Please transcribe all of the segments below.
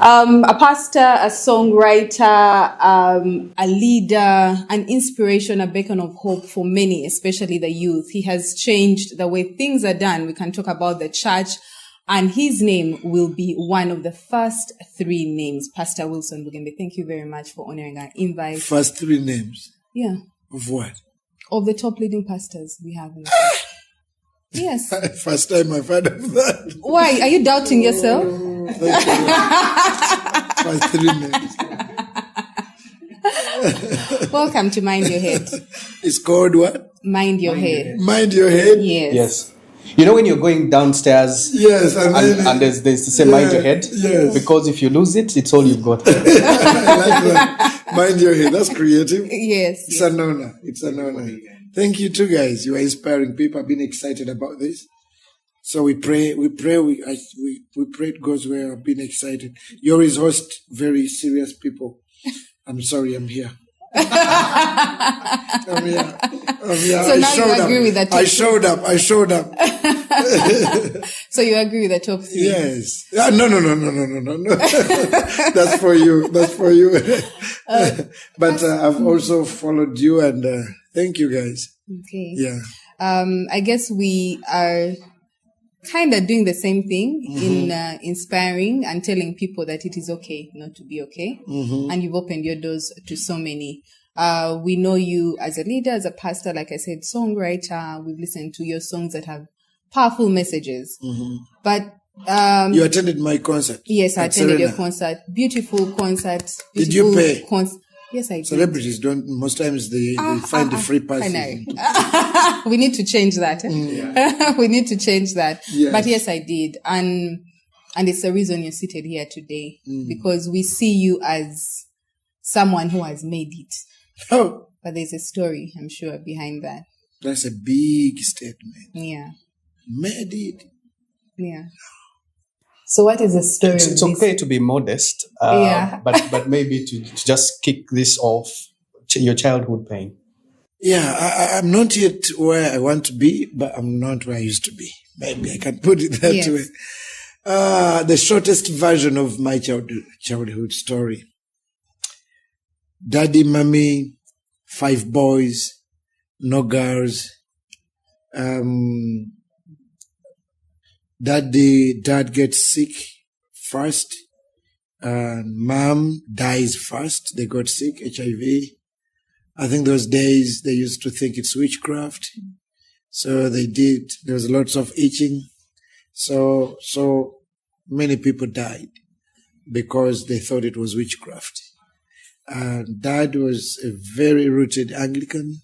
A pastor, a songwriter, a leader, an inspiration, a beacon of hope for many, especially the youth. He has changed the way things are done. We can talk about the church, and his name will be one of the first three names. Pastor Wilson Bugembe, thank you very much for honoring our invite. First three names? Yeah. Of what? Of the top leading pastors we have in the Yes. First time I've heard of that. Why? Are you doubting yourself? Thank you. First three names. Welcome to Mind Your Head. It's called what? Mind Your Head. Mind Your Head? Yes. Yes. You know when you're going downstairs, yes, and there's the same Mind Your Head? Yes. Because if you lose it, it's all you've got. I like that. Mind Your Head. That's creative. Yes. It's an honor. It's an honor. Thank you too, guys. You are inspiring people. I've been excited about this. So we pray it goes well. I've been excited. You always host very serious people. I'm sorry, I'm here. I'm here. So now you agree with the top I showed up. So you agree with the top three? Yes. No. That's for you. But I've also followed you, and thank you, guys. Okay. Yeah. I guess we are kind of doing the same thing in inspiring and telling people that it is okay not to be okay. And you've opened your doors to so many. We know you as a leader, as a pastor, like I said, songwriter. We've listened to your songs that have powerful messages. But you attended my concert. Yes, I attended your concert. Beautiful concert. Did you pay? Yes, I did. Celebrities don't. Most times they find the free passes. We need to change that. We need to change that. Yes. But yes, I did, and it's the reason you're seated here today because we see you as someone who has made it. Oh, but there's a story, I'm sure, behind that. That's a big statement. Yeah. Made it. Yeah. So what is the story? It's okay to be modest, but maybe to just kick this off, your childhood pain. Yeah, I'm not yet where I want to be, but I'm not where I used to be. Maybe I can put it that way. The shortest version of my childhood story. Daddy, mommy, 5 boys, no girls. Dad gets sick first, and mom dies first. They got sick, HIV. I think those days they used to think it's witchcraft. So they did. There was lots of itching. So many people died because they thought it was witchcraft. And Dad was a very rooted Anglican,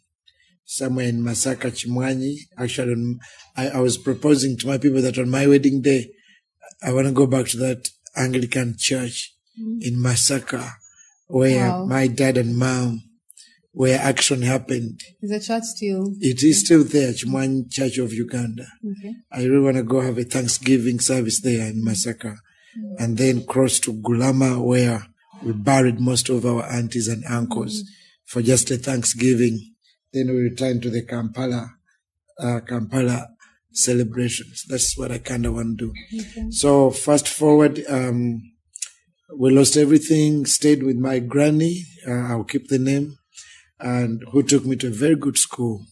somewhere in Masaka, Chimwanyi. Actually, I was proposing to my people that on my wedding day, I want to go back to that Anglican church in Masaka, where my dad and mom, where action happened. Is the church still? It is still there, Chimwanyi Church of Uganda. Okay. I really want to go have a Thanksgiving service there in Masaka, and then cross to Gulama, where we buried most of our aunties and uncles for just a Thanksgiving. Then we returned to the Kampala celebrations. That's what I kind of want to do. Okay. So fast forward, we lost everything, stayed with my granny, I'll keep the name, and who took me to a very good school.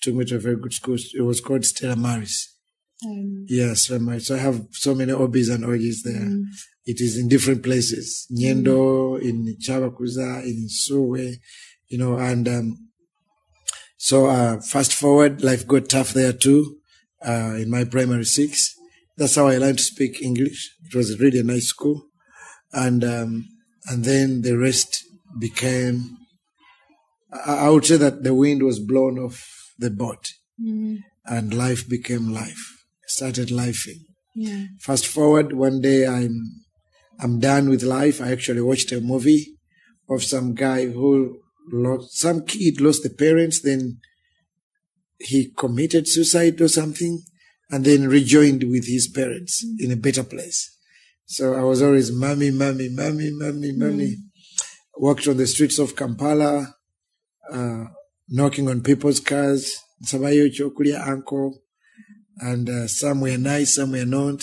It was called Stella Maris. Yes, Stella Maris. So I have so many hobbies and orgies there. It is in different places. Nyendo, in Chabakuza, in Suwe, and so fast forward, life got tough there too, in my primary 6. That's how I learned to speak English. It was really a nice school. And then the rest became, I would say that the wind was blown off the boat and life became life. I started lifing. Yeah. Fast forward, one day I'm done with life. I actually watched a movie of some guy some kid lost the parents, then he committed suicide or something, and then rejoined with his parents in a better place. So I was always mommy. Walked on the streets of Kampala, knocking on people's cars, Sabayo chokulia uncle, and some were nice, some were not.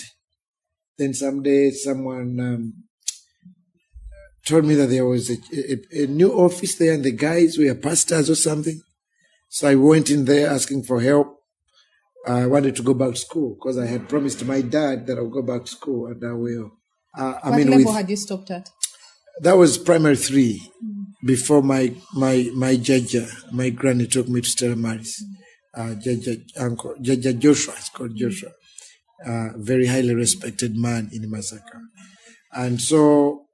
Then someday someone told me that there was a new office there and the guys were pastors or something. So I went in there asking for help. I wanted to go back to school because I had promised my dad that I'll go back to school and I will. What level had you stopped at? That was primary 3 before my Jaja, my granny took me to Stella Maris. Jaja Joshua, it's called Joshua. Very highly respected man in Masaka. And so,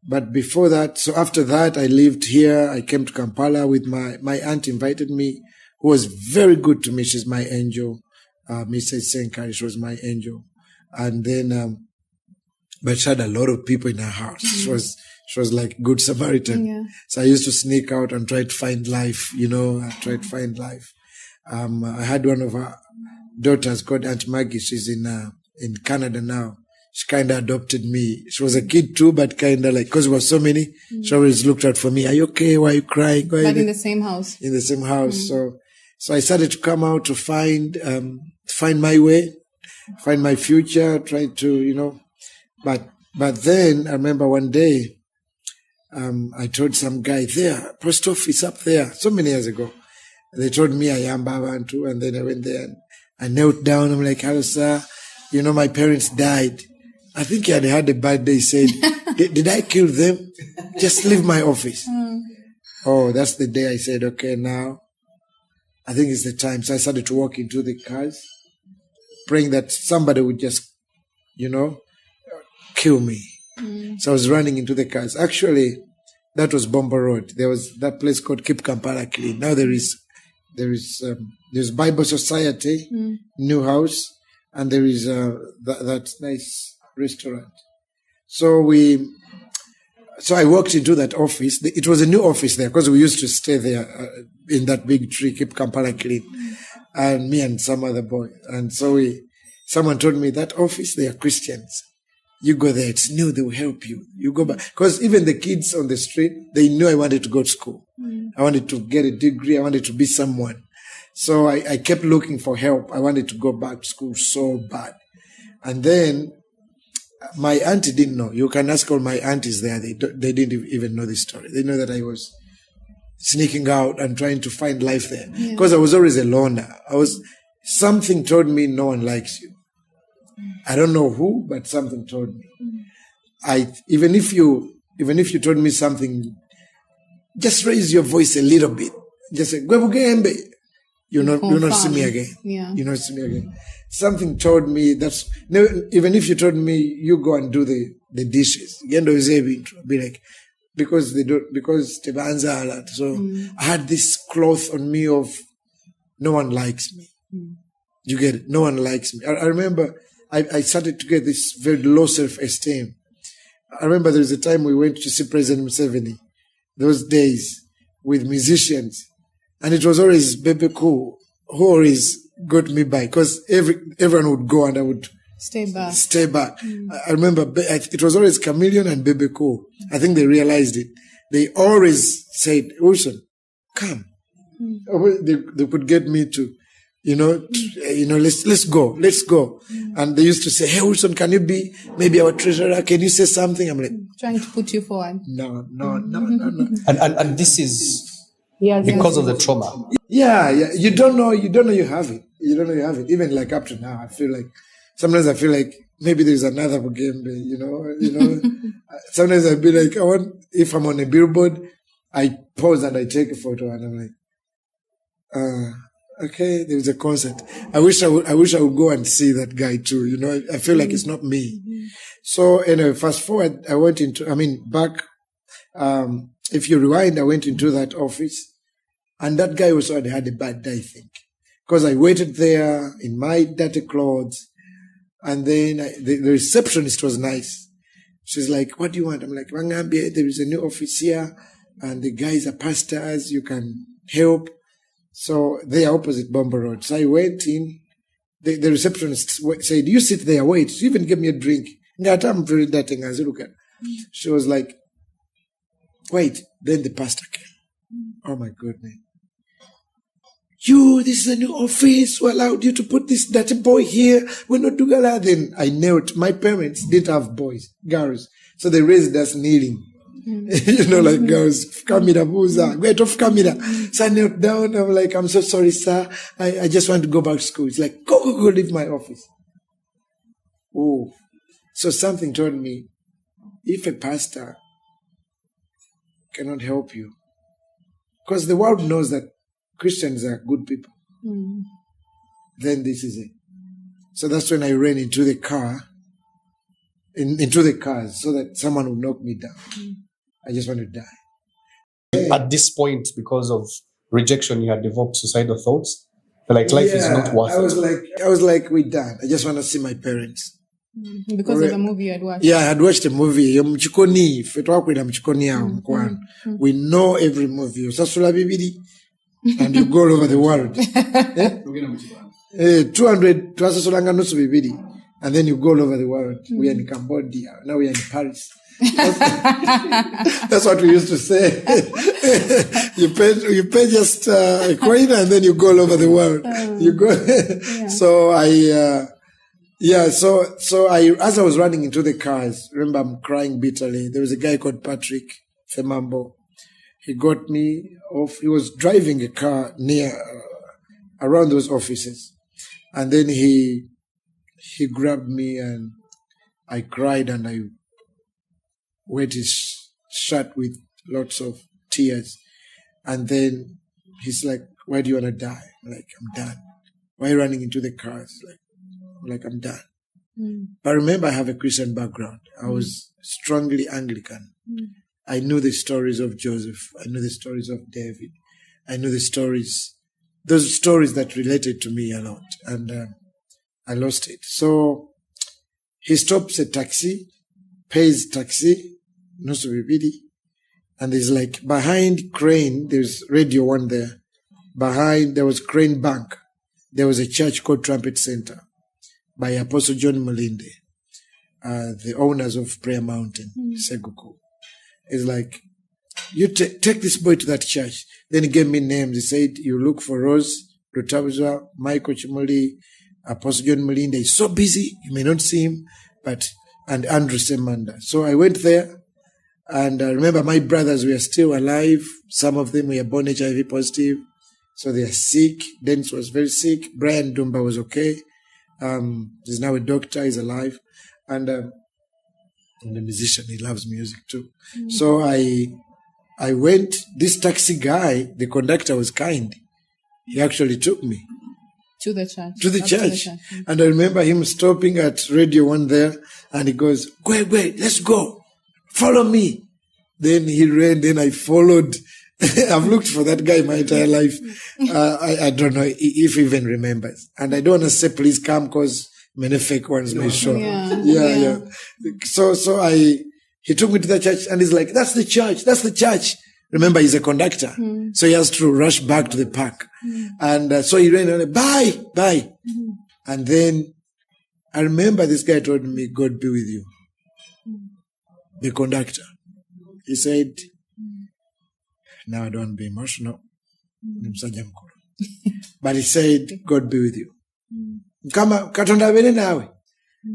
but before that, so after that, I lived here. I came to Kampala with my aunt invited me, who was very good to me. She's my angel. Mrs. Senkari, she was my angel. And then, but she had a lot of people in her house. She was like good Samaritan. Yeah. So I used to sneak out and try to find life, I tried to find life. I had one of her daughters called Aunt Maggie. She's in Canada now. She kind of adopted me. She was a kid too, but kind of like, because there were so many, she always looked out for me. Are you okay? Why are you crying? But in the same house. In the same house. So I started to come out to find my way, find my future, try to, but then I remember one day, I told some guy there, post office up there, so many years ago. They told me I am Babantu, and then I went there and I knelt down. I'm like, hello, sir. My parents died. I think he had a bad day. He said, did I kill them? Just leave my office. Oh, that's the day I said, okay, now I think it's the time. So I started to walk into the cars, praying that somebody would just, kill me. So I was running into the cars. Actually, that was Bomba Road. There was that place called Keep Kampala Clean. Now there's Bible Society, new house, and there is that nice restaurant. So I walked into that office. It was a new office there because we used to stay there in that big tree, Keep Kampala Clean, and me and some other boy. And so someone told me that office, they are Christians. You go there, it's new, they will help you. You go back. Because even the kids on the street, they knew I wanted to go to school. I wanted to get a degree. I wanted to be someone. So I kept looking for help. I wanted to go back to school so bad. And then my auntie didn't know. You can ask all my aunties there. They didn't even know this story. They know that I was sneaking out and trying to find life there. Because I was always a loner. Something told me no one likes you. I don't know who, but something told me. Even if you told me something, just raise your voice a little bit. Just say, Bugembe. You'll not see me again. Yeah. You'll not see me again. Something told me even if you told me you go and do the dishes, be like, because Tebanza a lot. So I had this cloth on me of no one likes me. You get it? No one likes me. I remember I started to get this very low self-esteem. I remember there was a time we went to see President Museveni, those days, with musicians. And it was always Bebe Cool who always got me by, because everyone would go and I would stay back. I remember it was always Chameleon and Bebe Cool. I think they realized it. They always said, Wilson, come. They could get me to, let's go. And they used to say, hey, Wilson, can you be maybe our treasurer? Can you say something? I'm like, trying to put you forward. No. And this is because of the trauma. Yeah. You don't know you have it. You don't know you have it. Even like up to now, sometimes I feel like maybe there's another Bugembe, Sometimes I'd be like, if I'm on a billboard, I pause and I take a photo and I'm like, okay, there's a concert. I wish I would go and see that guy too. I feel like it's not me. So anyway, fast forward, back. If you rewind, I went into that office, and that guy also had a bad day, I think, because I waited there in my dirty clothes, and then the receptionist was nice. She's like, "What do you want?" I'm like, "Wangambie, there is a new office here, and the guys are pastors. You can help." So they are opposite Bomba Road. So I went in. The receptionist said, "You sit there, wait." She even gave me a drink. I'm very dirty. She was like, "Wait." Then the pastor came. Oh my goodness. This is a new office. We allowed you to put this dirty boy here. We're not doing that. Then I knelt. My parents didn't have boys, girls. So they raised us kneeling. Like girls, camera, buza, get off camera. So I knelt down. I'm like, I'm so sorry, sir. I just want to go back to school. It's like, go, leave my office. Oh, so something told me, if a pastor cannot help you, because the world knows that Christians are good people, then this is it. So that's when I ran into the car, into the cars, so that someone would knock me down. I just want to die. At this point, because of rejection, you had developed suicidal thoughts. Like life is not worth it. I was like, we're done. I just want to see my parents. Because of the movie you had watched. Yeah, I had watched a movie. We know every movie. And you go all over the world. 200 and then you go all over the world. We are in Cambodia. Now we are in Paris. That's what we used to say. you pay just a coin and then you go all over the world. You go. So as I was running into the cars, remember I'm crying bitterly. There was a guy called Patrick Femambo. He got me off. He was driving a car near around those offices, and then he grabbed me and I cried and I wet his shirt with lots of tears. And then he's like, "Why do you want to die?" I'm like, "I'm done." "Why are you running into the cars?" Like, I'm done. But remember, I have a Christian background. I was strongly Anglican. I knew the stories of Joseph. I knew the stories of David. I knew those stories that related to me a lot. And I lost it. So he stops a taxi, pays taxi, nusu bibidi, and there's like behind Crane, there's Radio 1 there. Behind, there was Crane Bank. There was a church called Trumpet Center by Apostle John Mulinde, the owners of Prayer Mountain, Seguku. It's like, you take this boy to that church. Then he gave me names. He said, you look for Rose, Rutabuzwa, Michael Chimuli, Apostle John Mulinde. He's so busy, you may not see him, and Andrew Semanda. So I went there, and I remember my brothers were still alive. Some of them were born HIV positive. So they are sick. Dennis was very sick. Brian Dumba was okay. He's now a doctor, he's alive. And a musician, he loves music too. So I went, this taxi guy, the conductor was kind. He actually took me to the church. To the church. And I remember him stopping at Radio 1 there, and he goes, wait, let's go. Follow me. Then he ran, then I followed. I've looked for that guy my entire life. I don't know if he even remembers. And I don't want to say, please come, because many fake ones may show. Yeah. So he took me to the church, and he's like, that's the church. Remember, he's a conductor. So he has to rush back to the park. And so he ran and bye. And then I remember this guy told me, God be with you. The conductor. He said, now I don't want to be emotional. But he said, God be with you.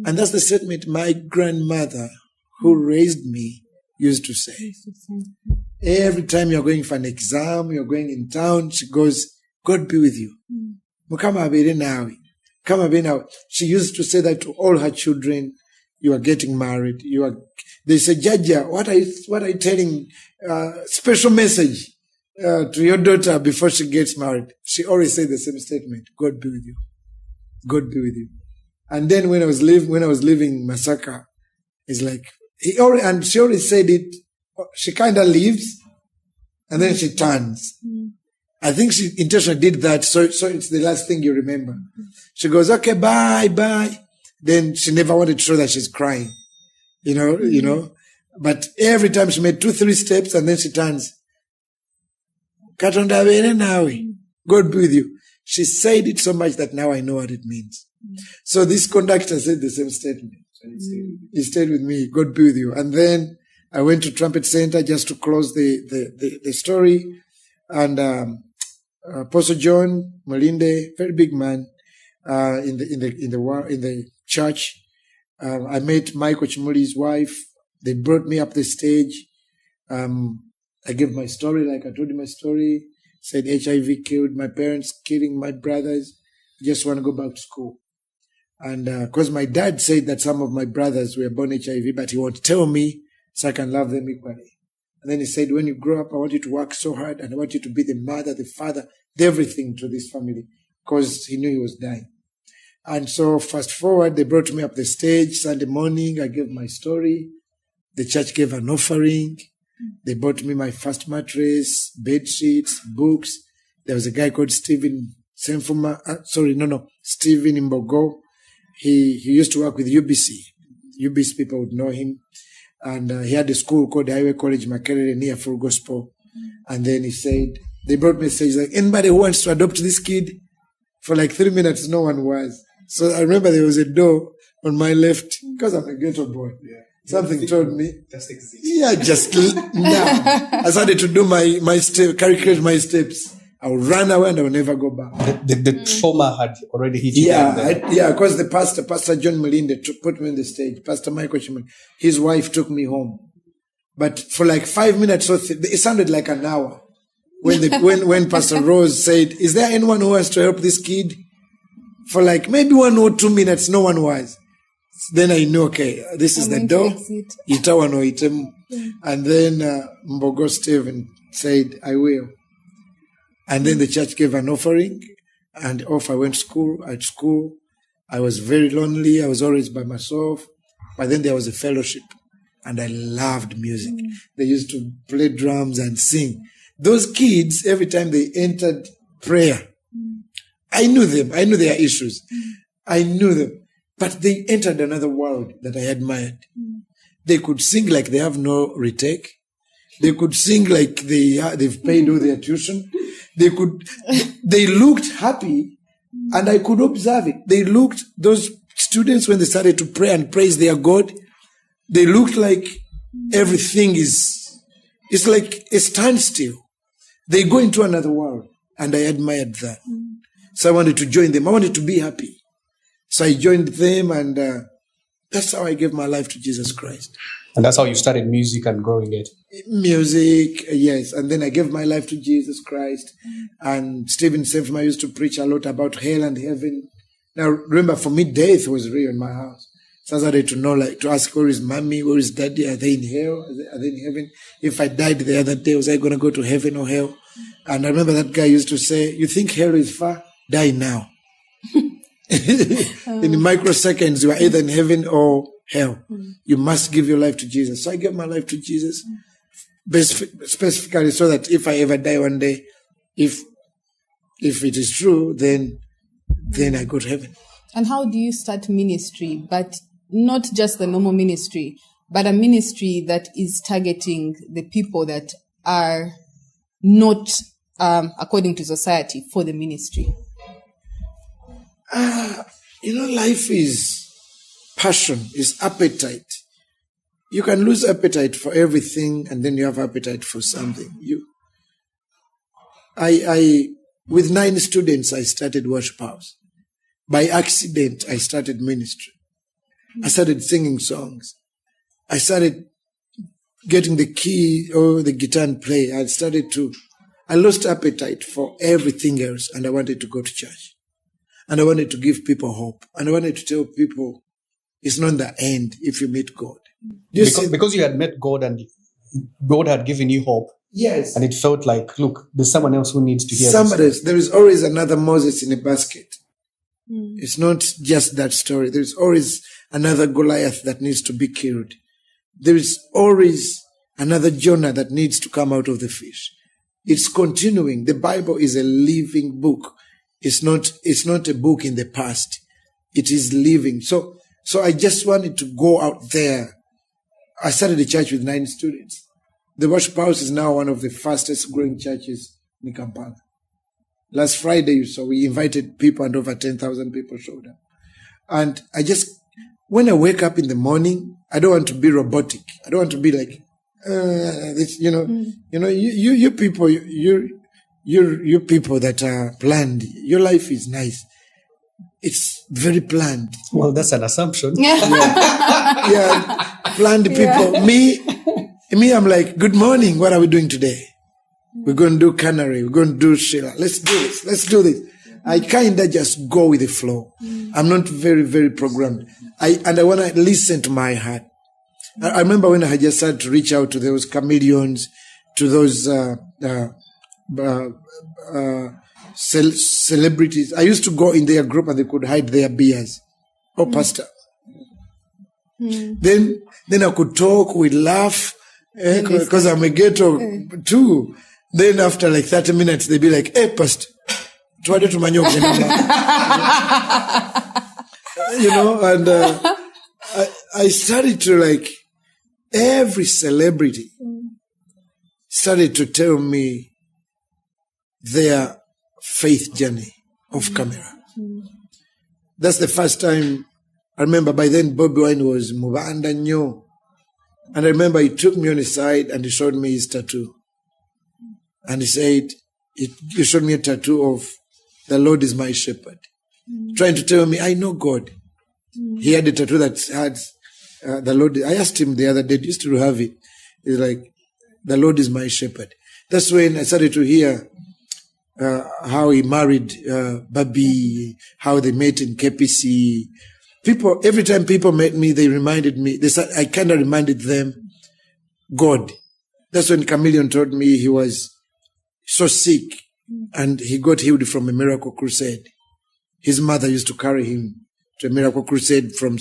And that's the statement my grandmother, who raised me, used to say. Every time you're going for an exam, you're going in town, she goes, God be with you. She used to say that to all her children. You are getting married. They say, Jaja, what are you telling? Special message to your daughter before she gets married. She always said the same statement. God be with you. God be with you. And then when I was leaving Masaka, it's like, she always said it. She kind of leaves and then she turns. I think she intentionally did that. So it's the last thing you remember. She goes, okay, bye. Then she never wanted to show that she's crying, you know. But every time she made 2-3 steps and then she turns. Katonda abere nawe. God be with you. She said it so much that now I know what it means. So this conductor said the same statement. He stayed with me. God be with you. And then I went to Trumpet Center just to close the story. And Apostle John Mulinde, very big man, in the church. I met Michael Chimuli's wife. They brought me up the stage. I gave my story, like I told you my story. Said HIV killed my parents, killing my brothers. Just want to go back to school. And because my dad said that some of my brothers were born HIV, but he won't tell me so I can love them equally. And then he said, when you grow up, I want you to work so hard and I want you to be the mother, the father, everything to this family, because he knew he was dying. And so fast forward, they brought me up the stage Sunday morning. I gave my story. The church gave an offering. They bought me my first mattress, bed sheets, books. There was a guy called Stephen Stephen Imbogo. He used to work with UBC. UBC people would know him. And he had a school called Highway College, Makerere, near Full Gospel. And then he said, they brought me a message like, anybody who wants to adopt this kid? For like 3 minutes, no one was. So I remember there was a door on my left, because I'm a ghetto boy. Yeah. Something told me. Just exist. Yeah, just now. I started to do my step, calculate my steps. I'll run away and I'll never go back. The trauma had already hit you. Yeah, because the Pastor John Melinde put me on the stage. Pastor Michael Chimon, his wife took me home. But for like 5 minutes, it sounded like an hour. When Pastor Rose said, is there anyone who wants to help this kid? For like maybe 1 or 2 minutes, no one was. Then I knew, okay, this is the door. And then Mbogo Stephen said, I will. And then the church gave an offering, and off I went to school. At school, I was very lonely. I was always by myself. But then there was a fellowship, and I loved music. They used to play drums and sing. Those kids, every time they entered prayer, I knew them. I knew their issues. I knew them. But they entered another world that I admired. They could sing like they have no retake. They could sing like they've paid all their tuition. They looked happy, and I could observe it. Those students, when they started to pray and praise their God, they looked like everything it's like a standstill. They go into another world, and I admired that. So I wanted to join them. I wanted to be happy. So I joined them, and that's how I gave my life to Jesus Christ. And that's how you started music and growing it? Music, yes. And then I gave my life to Jesus Christ. And Stephen Senfima used to preach a lot about hell and heaven. Now, remember, for me, death was real in my house. So I started to know, like, to ask, where is mommy? Where is daddy? Are they in hell? Are they in heaven? If I died the other day, was I going to go to heaven or hell? And I remember that guy used to say, you think hell is far? Die now. In microseconds, you are either in heaven or hell. You must give your life to Jesus. So I gave my life to Jesus, specifically so that if I ever die one day, if it is true, then I go to heaven. And how do you start ministry, but not just the normal ministry, but a ministry that is targeting the people that are not, according to society, for the ministry? Life is passion, is appetite. You can lose appetite for everything, and then you have appetite for something. With 9 students, I started worship house. By accident, I started ministry. I started singing songs. I started getting the key or the guitar and play. I lost appetite for everything else, and I wanted to go to church. And I wanted to give people hope. And I wanted to tell people it's not the end if you meet God. Because you had met God and God had given you hope. Yes. And it felt like, look, there's someone else who needs to hear somebody this. Else. There is always another Moses in a basket. It's not just that story. There's always another Goliath that needs to be killed. There is always another Jonah that needs to come out of the fish. It's continuing. The Bible is a living book. It's not a book in the past. It is living. So I just wanted to go out there. I started a church with 9 students. The worship house is now one of the fastest growing churches in Kampala. Last Friday, you saw, we invited people and over 10,000 people showed up. And when I wake up in the morning, I don't want to be robotic. I don't want to be like, you people, you people that are planned, your life is nice. It's very planned. Well, that's an assumption. Yeah, planned people. Me, And me, I'm like, good morning. What are we doing today? We're going to do Canary. We're going to do Sheila. Let's do this. Let's do this. I kind of just go with the flow. I'm not very, very programmed. I want to listen to my heart. I remember when I had just started to reach out to those chameleons, to those celebrities. I used to go in their group and they could hide their beers. Oh, Pastor. Then I could talk, we'd laugh, because I'm a ghetto too. Then after like 30 minutes, they'd be like, hey, Pastor, and I started to like, every celebrity started to tell me their faith journey off camera. That's the first time. I remember by then Bobby Wine was Mubanda Nyo. And I remember he took me on his side and he showed me his tattoo. And he said, he showed me a tattoo of the Lord is my shepherd. Trying to tell me, I know God. He had a tattoo that had the Lord. I asked him the other day, do you still have it? He's like, the Lord is my shepherd. That's when I started to hear how he married Babi, how they met in KPC. People, every time people met me, they reminded me, I kind of reminded them, God. That's when Chameleon told me he was so sick and he got healed from a miracle crusade. His mother used to carry him to a miracle crusade from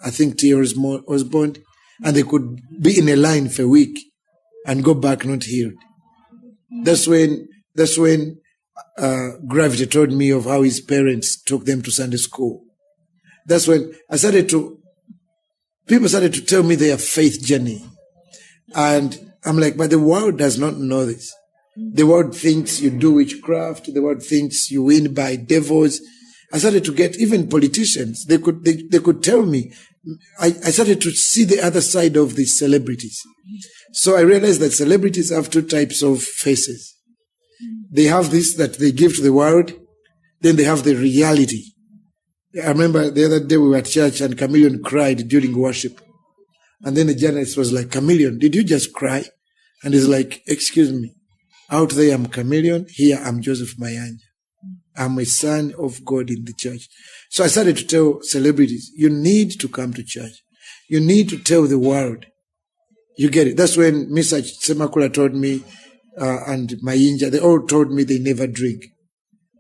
I think T.R. Osborne, and they could be in a line for a week and go back not healed. That's when Gravity told me of how his parents took them to Sunday school. That's when people started to tell me their faith journey. And I'm like, but the world does not know this. The world thinks you do witchcraft. The world thinks you win by devils. I started to get even politicians. They could tell me. I started to see the other side of the celebrities. So I realized that celebrities have two types of faces. They have this that they give to the world. Then they have the reality. I remember the other day we were at church and Chameleon cried during worship. And then the journalist was like, Chameleon, did you just cry? And he's like, excuse me. Out there I'm Chameleon. Here I'm Joseph Mayanja. I'm a son of God in the church. So I started to tell celebrities, you need to come to church. You need to tell the world. You get it. That's when Mr. Semakula told me, and Mayinja, they all told me they never drink.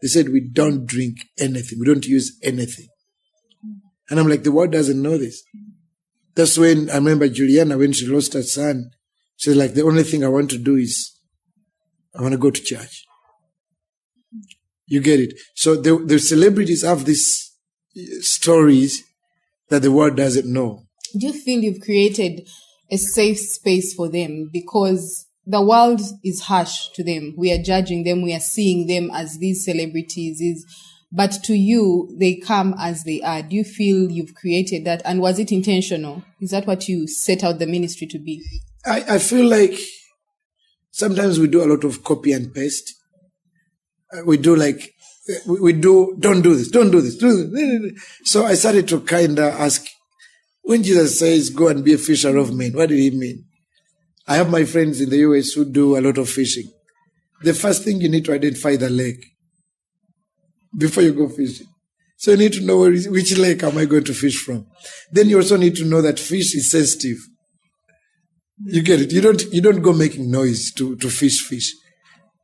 They said, we don't drink anything. We don't use anything. And I'm like, the world doesn't know this. That's when I remember Juliana, when she lost her son, she's like, the only thing I want to do is I want to go to church. You get it? So the celebrities have these stories that the world doesn't know. Do you feel you've created a safe space for them? Because the world is harsh to them. We are judging them. We are seeing them as these celebrities. But to you, they come as they are. Do you feel you've created that? And was it intentional? Is that what you set out the ministry to be? I feel like sometimes we do a lot of copy and paste. We do, don't do this, don't do this, do this. So I started to kind of ask, when Jesus says, go and be a fisher of men, what did he mean? I have my friends in the US who do a lot of fishing. The first thing you need to identify the lake before you go fishing. So you need to know which lake am I going to fish from. Then you also need to know that fish is sensitive. You get it? You don't go making noise to fish.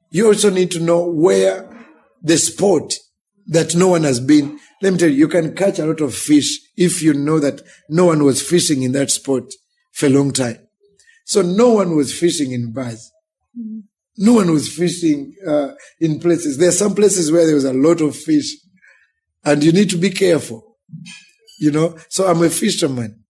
You also need to know where the spot that no one has been. Let me tell you can catch a lot of fish if you know that no one was fishing in that spot for a long time. So no one was fishing in bars. No one was fishing in places. There are some places where there was a lot of fish, and you need to be careful. So I'm a fisherman.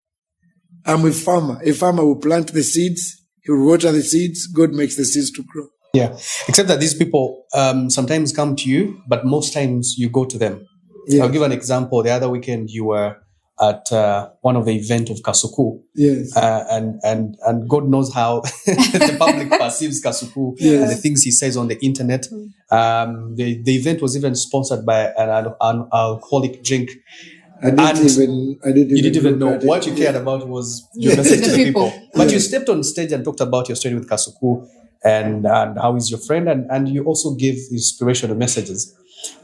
I'm a farmer. A farmer will plant the seeds. He will water the seeds. God makes the seeds to grow. Yeah. Except that these people sometimes come to you, but most times you go to them. Yeah. I'll give an example. The other weekend you were at one of the event of Kasuku. Yes. And God knows how the public perceives Kasuku and the things he says on the internet. The event was even sponsored by an alcoholic drink. I didn't You didn't even know. look at What it. you cared about was your message to The the people. people. But you stepped on stage and talked about your story with Kasuku and how is your friend, and you also gave inspirational messages.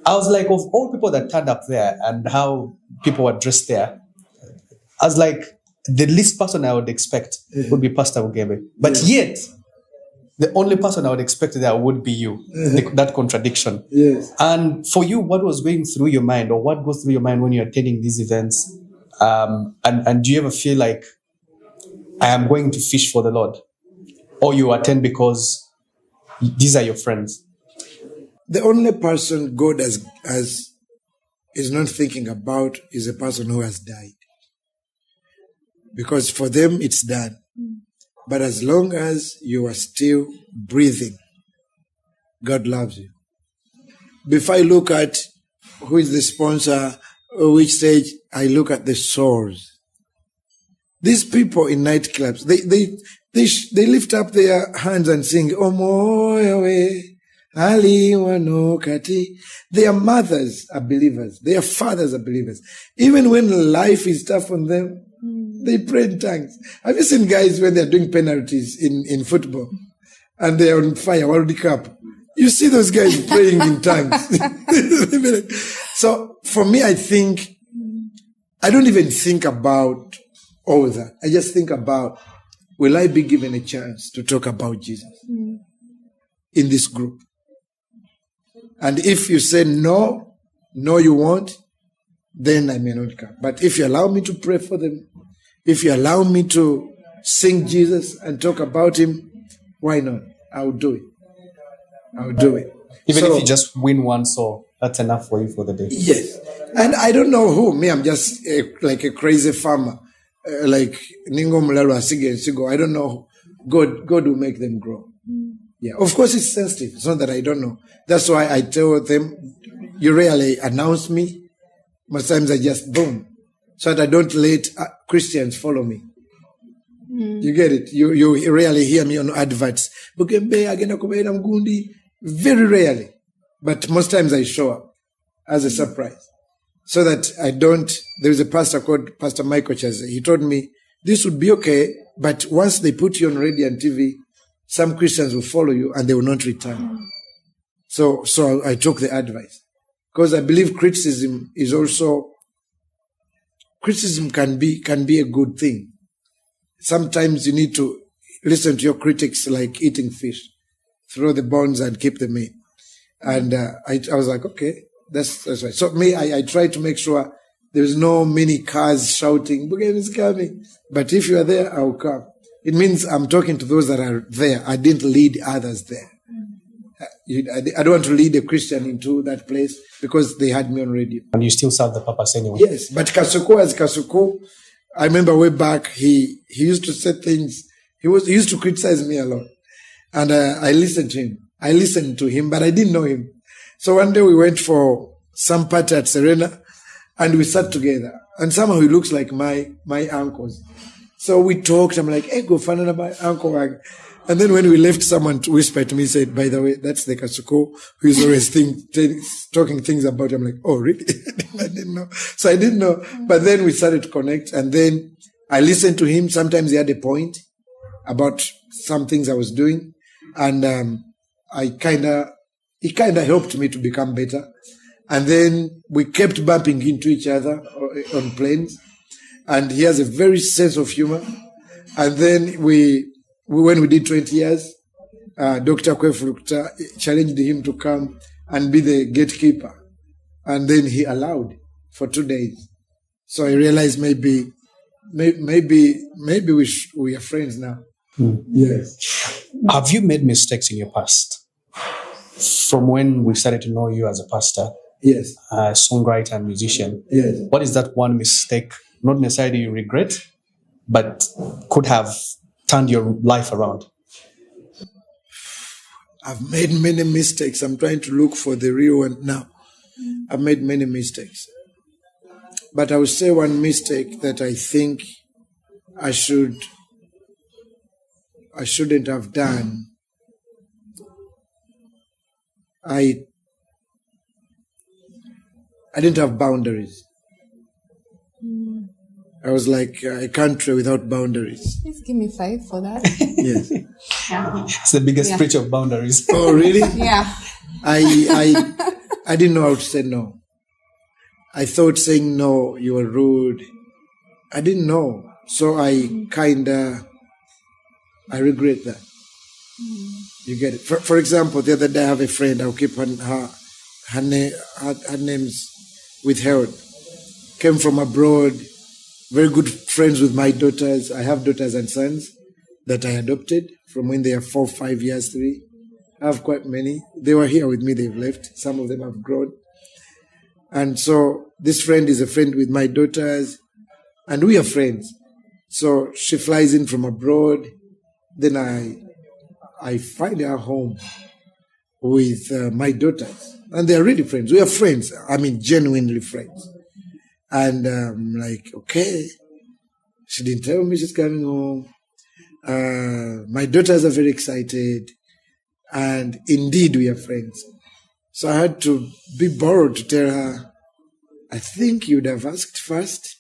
I was like, of all people that turned up there and how people were dressed there, I was like, the least person I would expect would be Pastor Bugembe. But yet, the only person I would expect there would be you. That contradiction. Yes. And for you, what was going through your mind, or what goes through your mind when you're attending these events? And do you ever feel like, I am going to fish for the Lord? Or you attend because these are your friends? The only person God is not thinking about is a person who has died. Because for them, it's done. But as long as you are still breathing, God loves you. Before I look at who is the sponsor or which stage, I look at the souls. These people in nightclubs, they lift up their hands and sing, "Oh moyo Ali wanokati." Their mothers are believers. Their fathers are believers. Even when life is tough on them, they pray in tongues. Have you seen guys when they're doing penalties in football and they're on fire, World Cup? You see those guys praying in tongues. So for me, I don't even think about all that. I just think about, will I be given a chance to talk about Jesus in this group? And if you say no, you won't, then I may not come. But if you allow me to pray for them, if you allow me to sing Jesus and talk about him, why not? I'll do it. Even if you just win one soul, that's enough for you for the day. Yes. And I don't know who. Me, I'm just like a crazy farmer. Like Ningo Mulalo Asige and Sigo. I don't know. God will make them grow. Yeah. Of course, it's sensitive. It's not that I don't know. That's why I tell them, you rarely announce me. Most times I just boom. So that I don't let Christians follow me. You get it? You rarely hear me on adverts. Bugembe agenda kubaira mgundi. Very rarely. But most times I show up as a surprise. So that I don't, there is a pastor called Pastor Michael Chaze. He told me, this would be okay, but once they put you on radio and TV, some Christians will follow you and they will not return. So I took the advice. Because I believe criticism can be a good thing. Sometimes you need to listen to your critics like eating fish. Throw the bones and keep the meat. And I was like, okay, that's right. So I try to make sure there's no many cars shouting, Bugembe is coming. But if you are there, I'll come. It means I'm talking to those that are there. I didn't lead others there. I don't want to lead a Christian into that place because they had me on radio. And you still serve the purpose anyway. Yes, but Kasuku, I remember way back, he used to say things, he used to criticize me a lot. And I listened to him, but I didn't know him. So one day we went for some party at Serena and we sat together. And somehow he looks like my uncles. So we talked. I'm like, hey, go find my uncle. And then when we left, someone whispered to me, said, by the way, that's the Kasuko who is always talking things about him. I'm like, oh, really? I didn't know. So I didn't know. But then we started to connect. And then I listened to him. Sometimes he had a point about some things I was doing. And he kind of helped me to become better. And then we kept bumping into each other on planes. And he has a very sense of humor. And then when we did 20 years, Dr. Kwefurukta challenged him to come and be the gatekeeper. And then he allowed for 2 days. So I realized maybe we are friends now. Yes. Have you made mistakes in your past? From when we started to know you as a pastor, Yes. songwriter and musician. Yes. What is that one mistake, not necessarily you regret, but could have turned your life around? I've made many mistakes. I'm trying to look for the real one now. I've made many mistakes. But I would say one mistake that I think I shouldn't have done. I didn't have boundaries. I was like a country without boundaries. Please give me 5 for that. Yes. It's the biggest breach of boundaries. Oh, really? Yeah. I didn't know how to say no. I thought saying no, you were rude. I didn't know. So I regret that. You get it? For example, the other day I have a friend, I'll keep her name's withheld. Came from abroad, very good friends with my daughters. I have daughters and sons that I adopted from when they are 4, 5 years, 3. I have quite many. They were here with me, they've left. Some of them have grown. And so this friend is a friend with my daughters, and we are friends. So she flies in from abroad. Then I find her home with my daughters. And they are really friends. We are friends. I mean, genuinely friends. And I'm like, okay. She didn't tell me she's coming home. My daughters are very excited. And indeed, we are friends. So I had to be borrowed to tell her, I think you'd have asked first.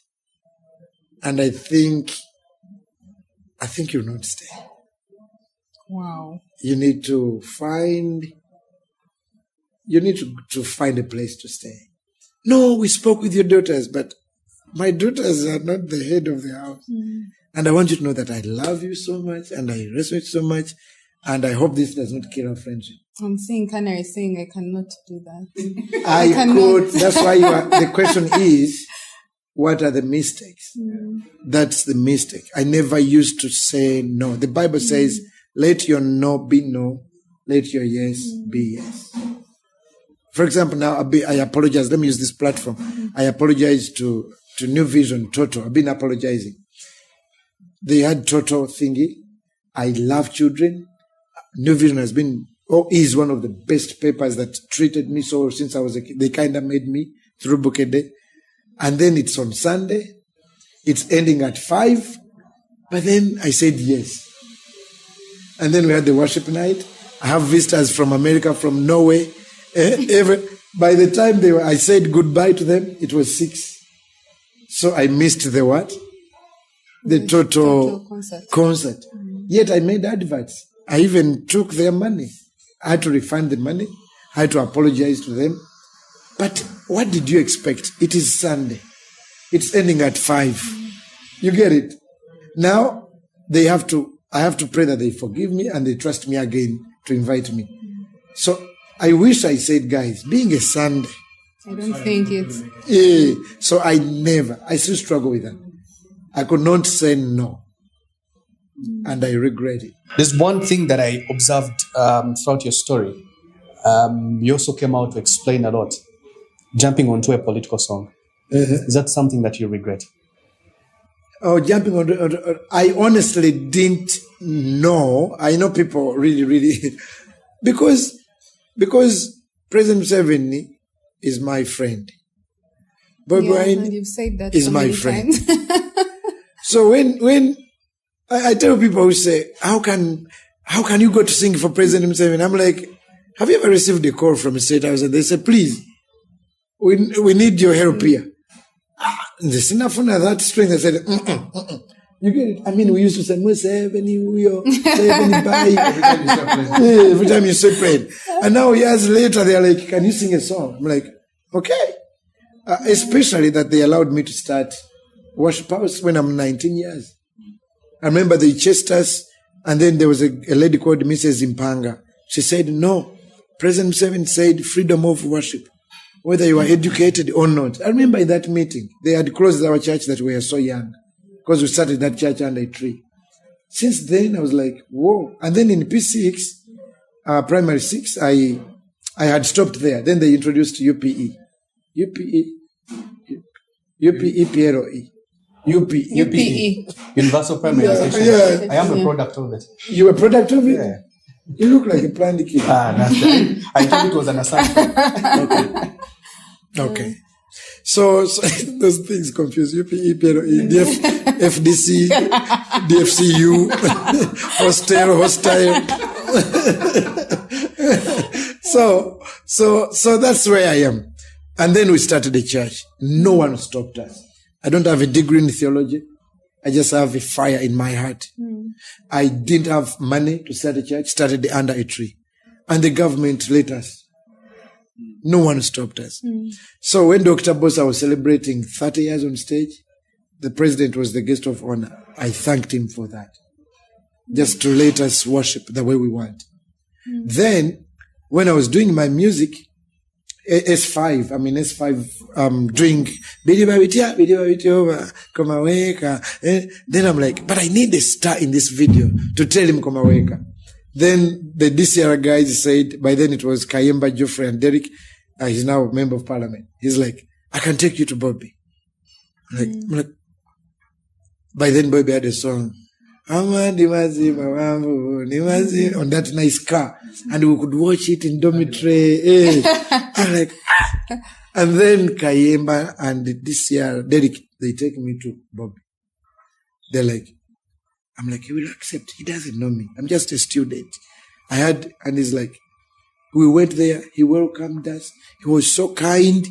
And I think you'll not stay. Wow. You need to find a place to stay. No, we spoke with your daughters, but my daughters are not the head of the house. And I want you to know that I love you so much and I respect you so much. And I hope this does not kill our friendship. I'm seeing Canary saying I cannot do that. I could. That's why the question is, what are the mistakes? That's the mistake. I never used to say no. The Bible says, let your no be no, let your yes be yes. For example, now I apologize. Let me use this platform. I apologize to New Vision, Toto. I've been apologizing. They had Toto thingy. I love children. New Vision is one of the best papers that treated me so since I was a kid. They kind of made me through Bugembe. And then it's on Sunday. It's ending at 5. But then I said yes. And then we had the worship night. I have visitors from America, from Norway. By the time I said goodbye to them, it was 6. So I missed the what? The Toto concert. Yet I made adverts. I even took their money. I had to refund the money. I had to apologize to them. But what did you expect? It is Sunday. It's ending at 5. You get it? Now I have to pray that they forgive me and they trust me again to invite me. So I wish I said, guys, being a Sunday. I don't think it's... So I still struggle with that. I could not say no. And I regret it. There's one thing that I observed throughout your story. You also came out to explain a lot, jumping onto a political song. Is that something that you regret? Oh, jumping on. I honestly didn't know. I know people really, because President Museveni is my friend. Bobi Wine you've said that is so my many friend. times. So when I tell people who say, how can you go to sing for President Museveni? I'm like, have you ever received a call from a state house? And they say, please, we need your help here. The sinafuna that strength, I said, You get it? I mean, we used to say, Museveni, every time you say prayer. And now years later, they're like, can you sing a song? I'm like, okay. Especially that they allowed me to start worship house when I'm 19 years. I remember they chased us, and then there was a lady called Mrs. Impanga. She said, no, President Museveni said freedom of worship, whether you are educated or not. I remember in that meeting, they had closed our church that we were so young, because we started that church under a tree. Since then, I was like, whoa. And then in P6, primary 6, I had stopped there. Then they introduced UPE. UPE. Universal Primary Education. Yeah. I am a product of it. You were a product of it? Yeah. You look like a planned kid. That's right. I thought it was an assumption. Okay. So those things confuse UPE, FDC, DFCU, hostile. So that's where I am. And then we started a church. No one stopped us. I don't have a degree in theology. I just have a fire in my heart. I didn't have money to start a church, started under a tree. And the government let us. No one stopped us. So when Dr. Bosa was celebrating 30 years on stage, the president was the guest of honor. I thanked him for that. Just to let us worship the way we want. Then, when I was doing my music, S5, doing then I'm like, but I need a star in this video to tell him Komaweka. Then the DCR guys said, by then it was Kayemba, Geoffrey, and Derek. He's now a member of parliament. He's like, I can take you to Bobby. I'm like, by then Bobby had a song. On that nice car, and we could watch it in dormitory. I'm like, and then Kayemba and this year Derek, they take me to Bobby. They're like, I'm like, he will accept. He doesn't know me. I'm just a student. And he's like, we went there. He welcomed us. He was so kind.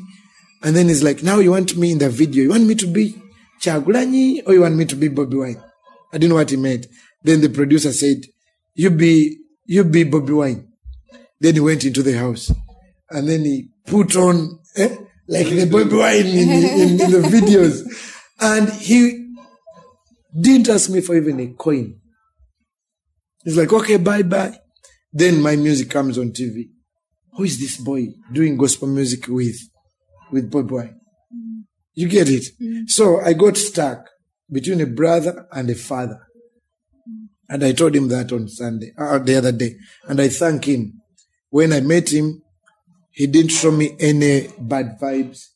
And then he's like, now you want me in the video? You want me to be Chagulanyi or you want me to be Bobby Wine? I didn't know what he meant. Then the producer said, you be Bobby Wine. Then he went into the house. And then he put on, like the Bobby Wine in the videos. And he didn't ask me for even a coin. He's like, okay, bye-bye. Then my music comes on TV. Who is this boy doing gospel music with Bobby Wine? You get it? So I got stuck between a brother and a father. And I told him that on Sunday, the other day. And I thank him. When I met him, he didn't show me any bad vibes.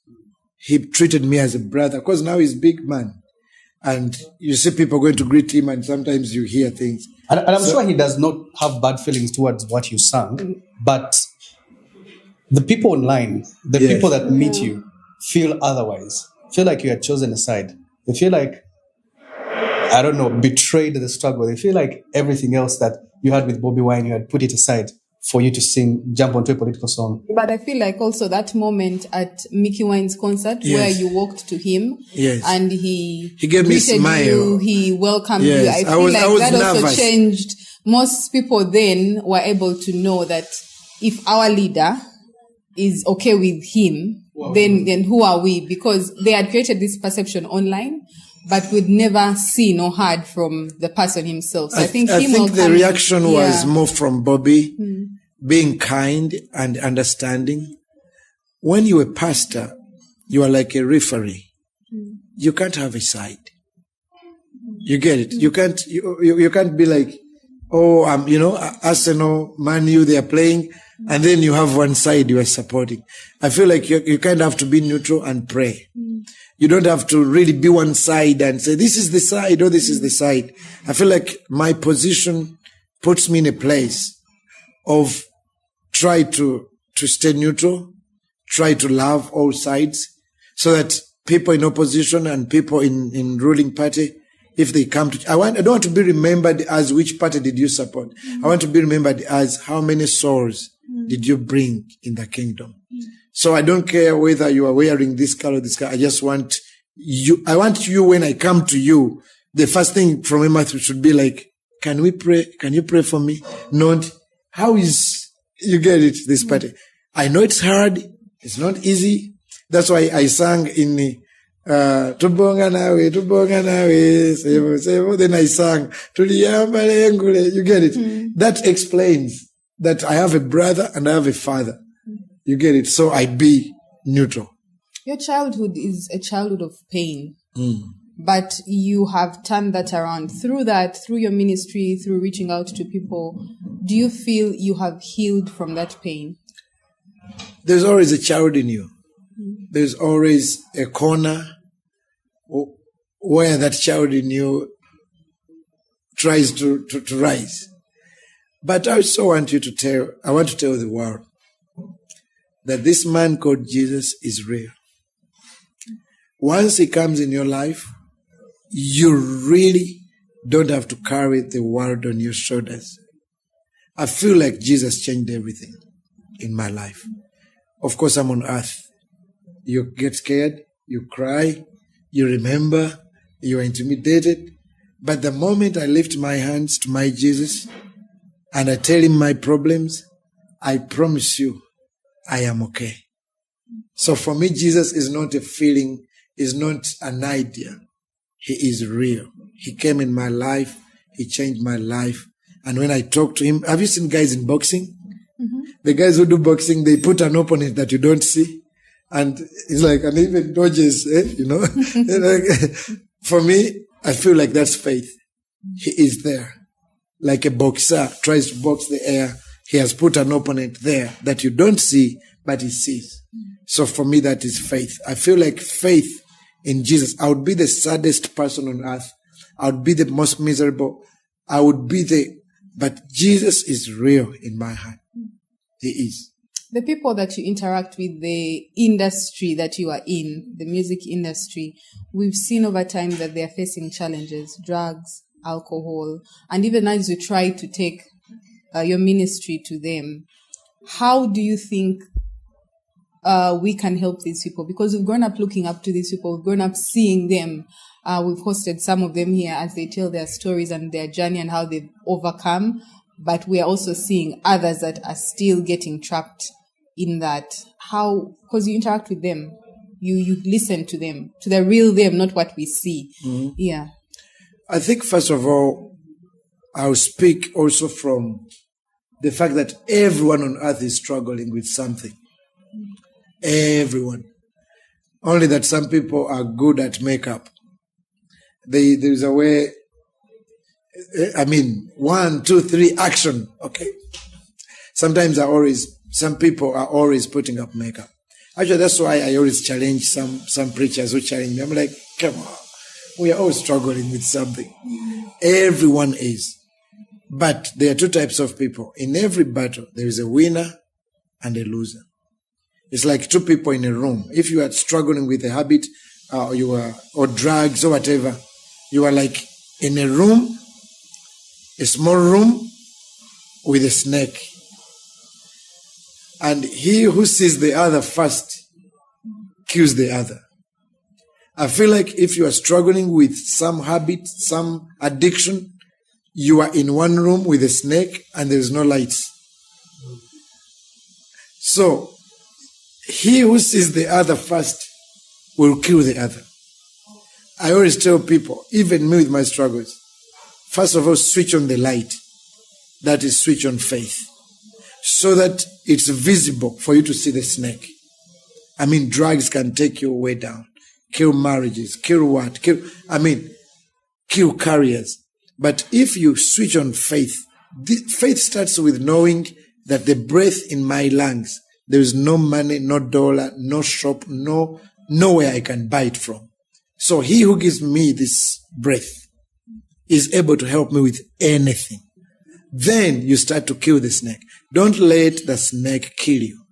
He treated me as a brother. Because now he's a big man. And you see people going to greet him and sometimes you hear things. And I'm sure he does not have bad feelings towards what you sang. But the people online, the people that meet you, feel otherwise. Feel like you had chosen a side. They feel like, I don't know, betrayed the struggle. They feel like everything else that you had with Bobby Wine, you had put it aside for you to jump onto a political song. But I feel like also that moment at Mickey Wine's concert where you walked to him and he gave me a smile. He welcomed you. I feel that nervous. Also changed. Most people then were able to know that if our leader is okay with him, then who are we? Because they had created this perception online, but we'd never seen or heard from the person himself. So I think the reaction was more from Bobby, being kind and understanding. When you're a pastor, you are like a referee. You can't have a side. You get it? You can't be like, Arsenal, Man U, they are playing, and then you have one side you are supporting. I feel like you kind of have to be neutral and pray. You don't have to really be one side and say, this is the side or this is the side. I feel like my position puts me in a place of try to stay neutral, try to love all sides, so that people in opposition and people in ruling party, if they come to, I don't want to be remembered as which party did you support. I want to be remembered as how many souls did you bring in the kingdom. So I don't care whether you are wearing this color or this color. I just want you. I want you, when I come to you, the first thing from my mouth should be like, can we pray? Can you pray for me? Not, you get it, this party. I know it's hard. It's not easy. That's why I sang in the, Tubonga nawe, sevo, sevo. Then I sang, you get it. That explains that I have a brother and I have a father. You get it? So I be neutral. Your childhood is a childhood of pain. But you have turned that around. Through your ministry, through reaching out to people, do you feel you have healed from that pain? There's always a child in you. There's always a corner where that child in you tries to rise. But I also want to tell the world that this man called Jesus is real. Once he comes in your life, you really don't have to carry the world on your shoulders. I feel like Jesus changed everything in my life. Of course, I'm on earth. You get scared, you cry, You remember, you were intimidated. But the moment I lift my hands to my Jesus and I tell him my problems, I promise you, I am okay. So for me, Jesus is not a feeling, is not an idea. He is real. He came in my life. He changed my life. And when I talk to him, have you seen guys in boxing? Mm-hmm. The guys who do boxing, they put an opponent that you don't see. And it's like, and even dodges, like, for me, I feel like that's faith. He is there. Like a boxer tries to box the air. He has put an opponent there that you don't see, but he sees. So for me, that is faith. I feel like faith in Jesus. I would be the saddest person on earth. I would be the most miserable. But Jesus is real in my heart. He is. The people that you interact with, the industry that you are in, the music industry, we've seen over time that they are facing challenges, drugs, alcohol, and even as you try to take your ministry to them, how do you think we can help these people? Because we've grown up looking up to these people, we've grown up seeing them. We've hosted some of them here as they tell their stories and their journey and how they've overcome. But we are also seeing others that are still getting trapped in that. How? Because you interact with them, you listen to them, to the real them, not what we see. Mm-hmm. Yeah. I think first of all, I'll speak also from the fact that everyone on earth is struggling with something. Everyone. Only that some people are good at makeup. There's a way. 1, 2, 3, action. Okay. Sometimes some people are always putting up makeup. Actually, that's why I always challenge some preachers who challenge me. I'm like, come on. We are all struggling with something. Everyone is. But there are two types of people. In every battle, there is a winner and a loser. It's like two people in a room. If you are struggling with a habit, or drugs or whatever, you are like in a room, a small room with a snake. And he who sees the other first kills the other. I feel like if you are struggling with some habit, some addiction, you are in one room with a snake and there is no lights. So, he who sees the other first will kill the other. I always tell people, even me with my struggles, first of all, switch on the light. That is, switch on faith. So that it's visible for you to see the snake. Drugs can take you way down. Kill marriages, kill careers. But if you switch on faith, faith starts with knowing that the breath in my lungs, there is no money, no dollar, no shop, nowhere I can buy it from. So he who gives me this breath is able to help me with anything. Then you start to kill the snake. Don't let the snake kill you.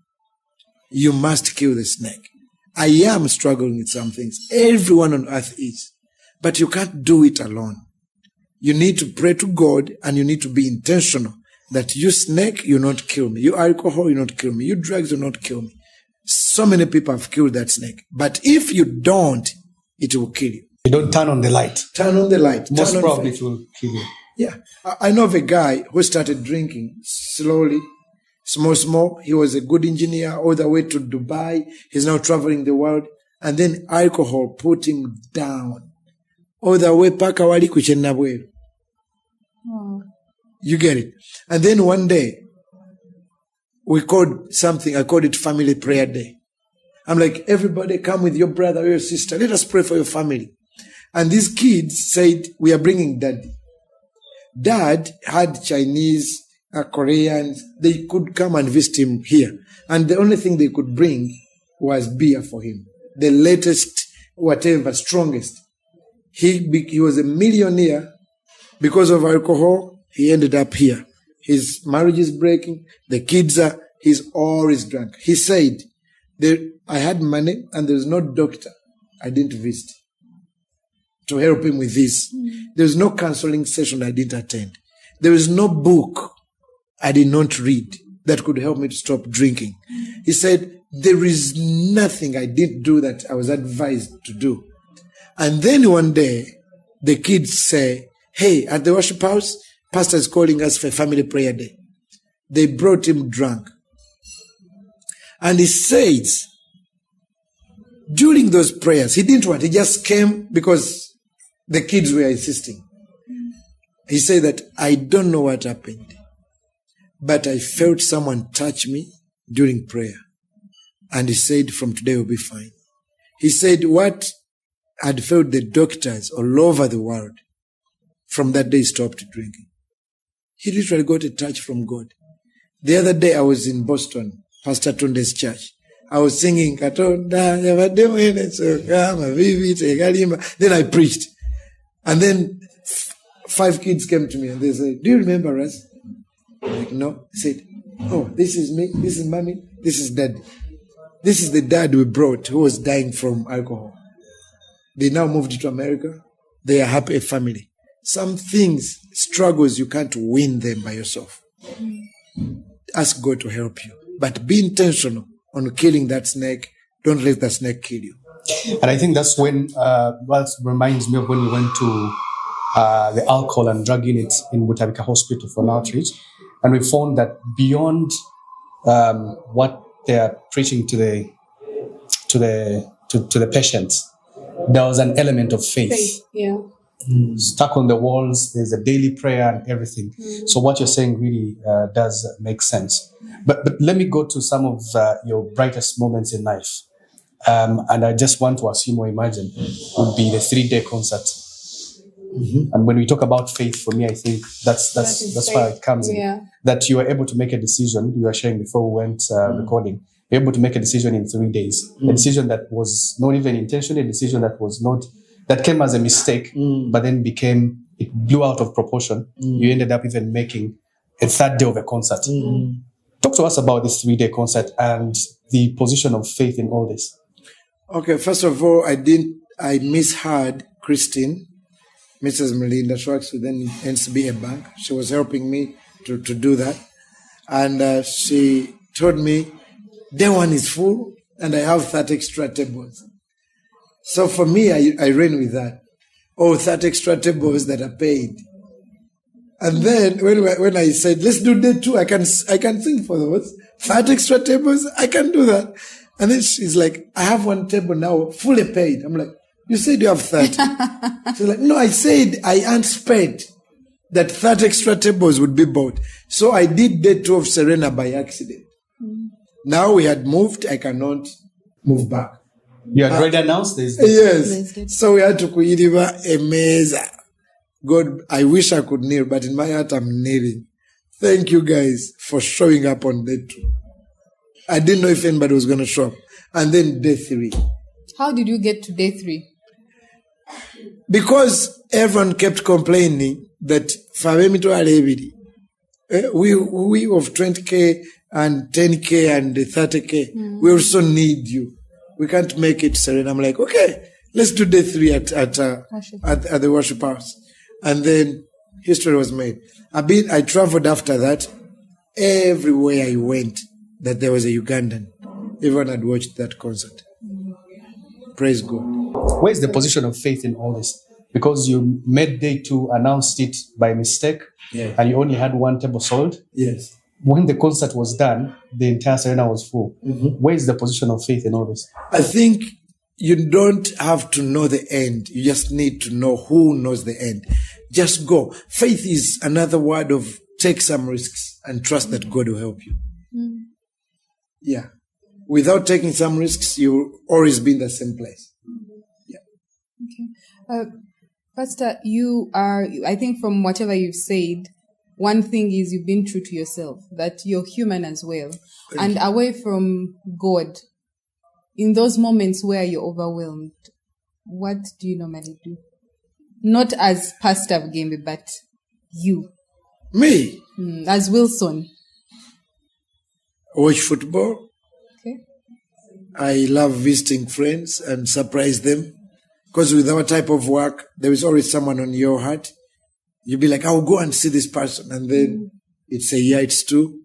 You must kill the snake. I am struggling with some things. Everyone on earth is. But you can't do it alone. You need to pray to God and you need to be intentional that you snake, you not kill me. You alcohol, you not kill me. You drugs, you not kill me. So many people have killed that snake. But if you don't, it will kill you. You don't turn on the light. Turn on the light. Most probably it will kill you. Yeah. I know of a guy who started drinking slowly, small. He was a good engineer all the way to Dubai. He's now traveling the world. And then alcohol put him down. All the way paka wali kuchenabwe. You get it? And then one day, I called it Family Prayer Day. I'm like, everybody come with your brother or your sister. Let us pray for your family. And these kids said, we are bringing daddy. Dad had Chinese, Koreans. They could come and visit him here. And the only thing they could bring was beer for him. The latest, whatever, strongest. He was a millionaire. Because of alcohol, he ended up here. His marriage is breaking. The kids he's always drunk. He said, I had money and there's no doctor I didn't visit to help him with this. There's no counseling session I didn't attend. There is no book I did not read that could help me to stop drinking. He said, there is nothing I didn't do that I was advised to do. And then one day, the kids say, hey, at the worship house, pastor is calling us for a family prayer day. They brought him drunk. And he says, during those prayers, he didn't want, he just came because the kids were insisting. He said that, I don't know what happened, but I felt someone touch me during prayer. And he said, from today we'll be fine. He said what had felt the doctors all over the world, from that day he stopped drinking. He literally got a touch from God. The other day I was in Boston, Pastor Tunde's church. I was singing, Katonda, then I preached. And then 5 kids came to me and they said, do you remember us? I'm like, no. I said, oh, this is me, this is mommy, this is daddy. This is the dad we brought who was dying from alcohol. They now moved to America. They are happy family. Some things, struggles, you can't win them by yourself. Ask God to help you. But be intentional on killing that snake. Don't let that snake kill you. And I think that's when, what reminds me of when we went to the alcohol and drug unit in Butabika Hospital for an outreach. And we found that beyond what they are preaching to the patients, there was an element of faith. Yeah. Stuck on the walls, there's a daily prayer and everything. So what you're saying really does make sense. But let me go to some of your brightest moments in life. And I just want to assume or imagine would be the 3-day concert. And when we talk about faith, for me, I think that's where it comes in. That you were able to make a decision. You were sharing before we went recording. You're able to make a decision in 3 days. A decision that was not even intentional. A decision that came as a mistake, but then it blew out of proportion. You ended up even making a 3rd day of a concert. Talk to us about this 3-day concert and the position of faith in all this. Okay, first of all, I misheard Christine, Mrs. Melinda. She works within NCBA Bank. She was helping me to do that. And she told me, day 1 is full and I have 30 extra tables. So for me, I ran with that. 30 extra tables that are paid. And then when I said, let's do day 2, I can sing for those. 30 extra tables, I can do that. And then she's like, I have 1 table now fully paid. I'm like, you said you have 30. She's like, no, I said I anticipate that 30 extra tables would be bought. So I did day 2 of Serena by accident. Now we had moved, I cannot move back. You had already announced this? Yes. So we had to kuiriva a meza. God, I wish I could kneel, but in my heart I'm kneeling. Thank you guys for showing up on day 2. I didn't know if anybody was going to show up. And then day 3. How did you get to day 3? Because everyone kept complaining that we of 20K and 10K and 30K, we also need you. We can't make it, Serena. I'm like, okay, let's do day 3 at the worship house. And then history was made. I traveled after that. Everywhere I went, that there was a Ugandan. Everyone had watched that concert. Praise God. Where's the position of faith in all this? Because you made day 2, announced it by mistake, and you only had 1 table sold. Yes. When the concert was done, the entire Serena was full. Where's the position of faith in all this? I think you don't have to know the end. You just need to know who knows the end. Just go. Faith is another word of take some risks and trust that God will help you. Yeah. Without taking some risks, you'll always be in the same place. Yeah. Okay. Pastor, I think from whatever you've said, one thing is you've been true to yourself, that you're human as well. And away from God, in those moments where you're overwhelmed, what do you normally do? Not as Pastor Bugembe, but you. Me? As Wilson. Watch football. Okay. I love visiting friends and surprise them. Because with our type of work, there is always someone on your heart. You'll be like, I'll go and see this person. And then it's a yeah, it's two.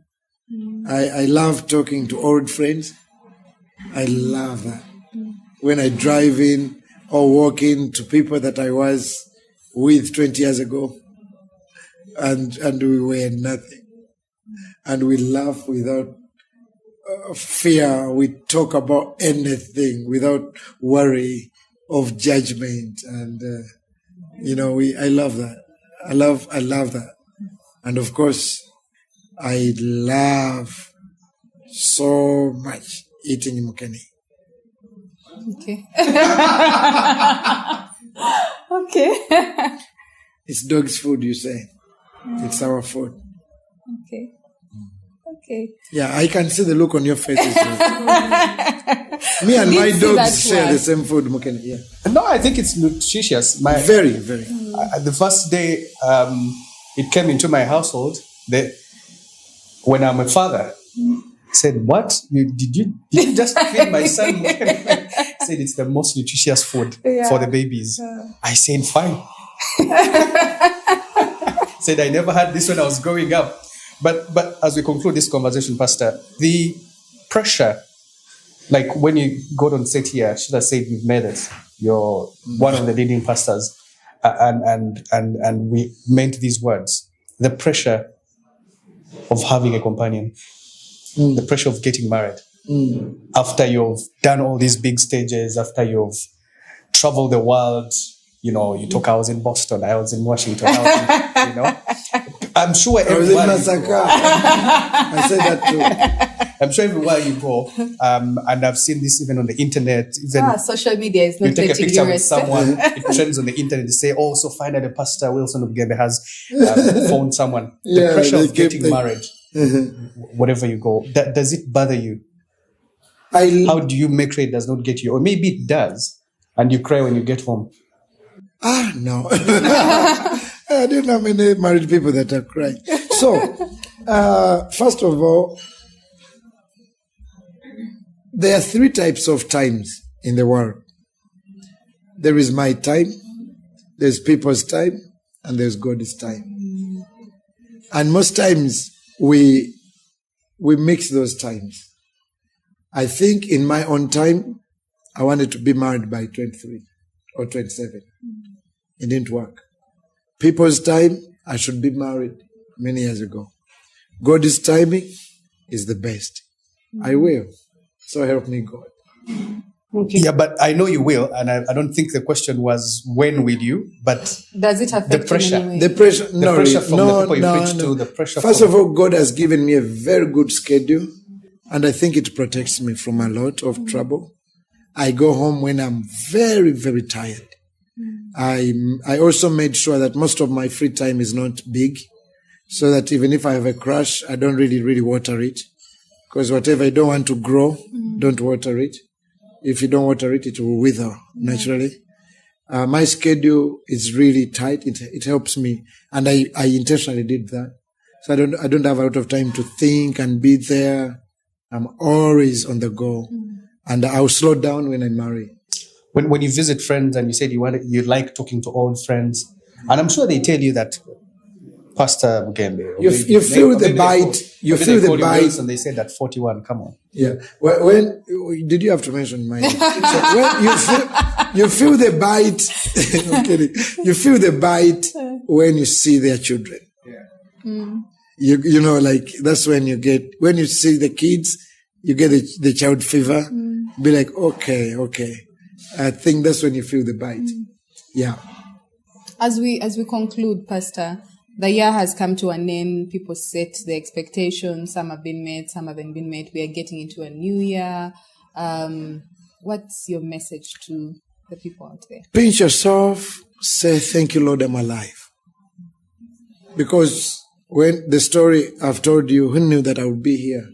I love talking to old friends. I love that. When I drive in, or walk into people that I was with 20 years ago, and we were nothing. And we laugh without fear. We talk about anything without worry of judgment. And, I love that. I love that. And of course, I love so much eating mukene. Okay. Okay. It's dog's food, you say. It's our food. Okay. Okay. Yeah, I can see the look on your faces. Me and my dogs share the same food, mukene. Yeah. No, I think it's nutritious. Very, very. The first day it came into my household, when I'm a father, said, "What? Did you just feed my son?" Said it's the most nutritious food for the babies. I said, "Fine." Said I never had this when I was growing up. But as we conclude this conversation, Pastor, the pressure, like when you got on set here, should I say you've made it? You're one of the leading pastors, and we meant these words. The pressure of having a companion, the pressure of getting married, after you've done all these big stages, after you've traveled the world. You talk, I was in Boston, I was in Washington, I'm sure I was in Masaka. I said that too. I'm sure everywhere you go, and I've seen this even on the internet. Even social media is not you take a picture with rest. someone, it trends on the internet. They say, "Oh, so finally, Pastor Wilson of Bugembe has found someone." The pressure of getting married, wherever you go, does it bother you? How do you make sure it does not get you? Or maybe it does, and you cry when you get home. No. I don't know many married people that are crying. So, first of all, there are 3 types of times in the world. There is my time, there's people's time, and there's God's time. And most times we mix those times. I think in my own time, I wanted to be married by 23 or 27. It didn't work. People's time, I should be married many years ago. God's timing is the best. I will. So help me God. Okay. Yeah, but I know you will, and I don't think the question was when will you, but does it affect the pressure? you in any way? The pressure, The pressure from the people you preach to, the pressure. First of all, God has given me a very good schedule, and I think it protects me from a lot of trouble. I go home when I'm very, very tired. I also made sure that most of my free time is not big, so that even if I have a crush, I don't really water it. Because whatever I don't want to grow, don't water it. If you don't water it, it will wither naturally. My schedule is really tight. It helps me, and I intentionally did that. So I don't have a lot of time to think and be there. I'm always on the go, and I'll slow down when I marry. When you visit friends and you said you like talking to old friends, and I'm sure they tell you that, Pastor Bugembe, you feel the bite. You feel the bite, and they say that 41. Come on. Yeah. When did you have to mention my name? So when you feel the bite. I'm kidding. You feel the bite when you see their children. Yeah. You know, like that's when you see the kids, you get the child fever. Be like, okay. I think that's when you feel the bite. Yeah. As we conclude, Pastor, the year has come to an end. People set the expectations. Some have been met, some haven't been met. We are getting into a new year. What's your message to the people out there? Pinch yourself. Say, thank you, Lord, I'm alive. Because when the story I've told you, who knew that I would be here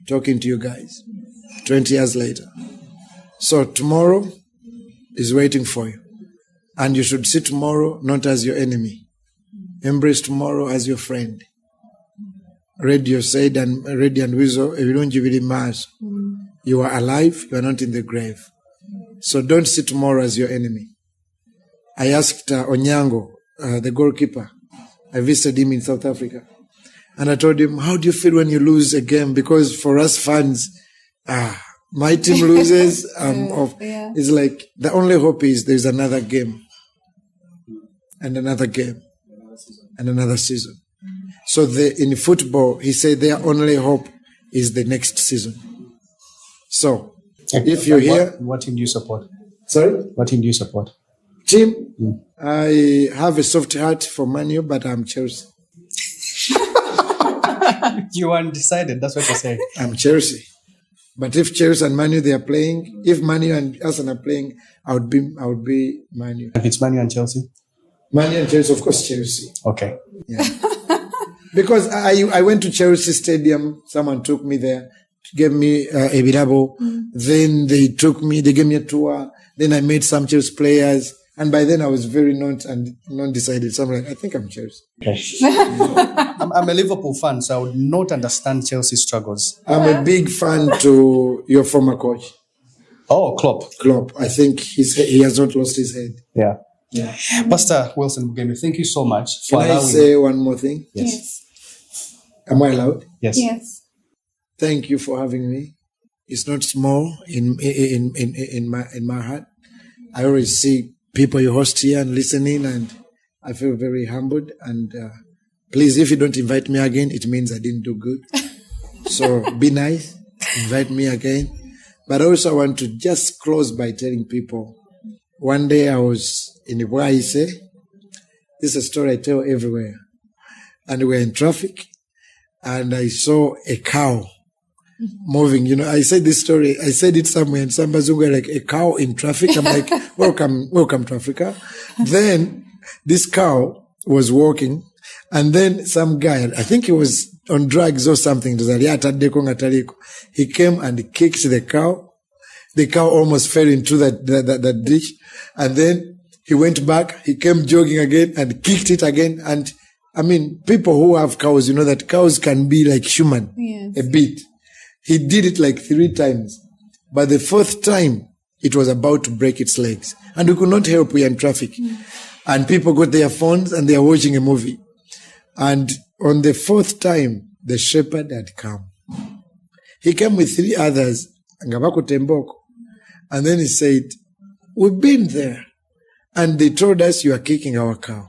talking to you guys 20 years later? So tomorrow is waiting for you. And you should see tomorrow not as your enemy. Embrace tomorrow as your friend. Radio said and Wizo, you are alive, you are not in the grave. So don't see tomorrow as your enemy. I asked Onyango, the goalkeeper, I visited him in South Africa. And I told him, how do you feel when you lose a game? Because for us fans, My team loses, I'm off. Yeah. It's like the only hope is there's another game and another game and another season. So in football, he said their only hope is the next season. So if you're here... What team do you support? Sorry? What team do you support? Team? I have a soft heart for Man U, but I'm Chelsea. You are undecided. That's what you're saying. I'm Chelsea. But if Chelsea and Man U, they are playing, if Man U and Arsenal are playing, I would be Man U. If it's Man U and Chelsea? Man U and Chelsea, of course, Chelsea. Okay. Yeah. Because I went to Chelsea Stadium. Someone took me there, gave me a birabo. Then they gave me a tour. Then I met some Chelsea players. And by then I was very non-decided. So I'm like, I think I'm Chelsea. Okay. I'm a Liverpool fan, so I would not understand Chelsea's struggles. I'm a big fan to your former coach. Oh, Klopp. I think he has not lost his head. Yeah. Yeah. Pastor Wilson Bugembe, thank you so much for allowing... Can I say one more thing? Yes. Am I allowed? Yes. Yes. Thank you for having me. It's not small in my heart. I always see people you host here and listening, and I feel very humbled. And please, if you don't invite me again, it means I didn't do good. So be nice, invite me again. But also I want to just close by telling people, one day I was in Iwaise. This is a story I tell everywhere. And we were in traffic, and I saw a cow moving. You know, I said this story, I said it somewhere, and some bazungu like, a cow in traffic. I'm like, welcome to Africa. Then this cow was walking, and then some guy, I think he was on drugs or something, he came and kicked the cow. The cow almost fell into that ditch. And then he went back, he came jogging again and kicked it again. And I mean, people who have cows, you know that cows can be like human. Yes. A bit. He did it like 3 times. But the 4th time, it was about to break its legs. And we could not help, we were in traffic. And people got their phones and they are watching a movie. And on the 4th time, the shepherd had come. He came with 3 others. And then he said, we've been there. And they told us you are kicking our cow.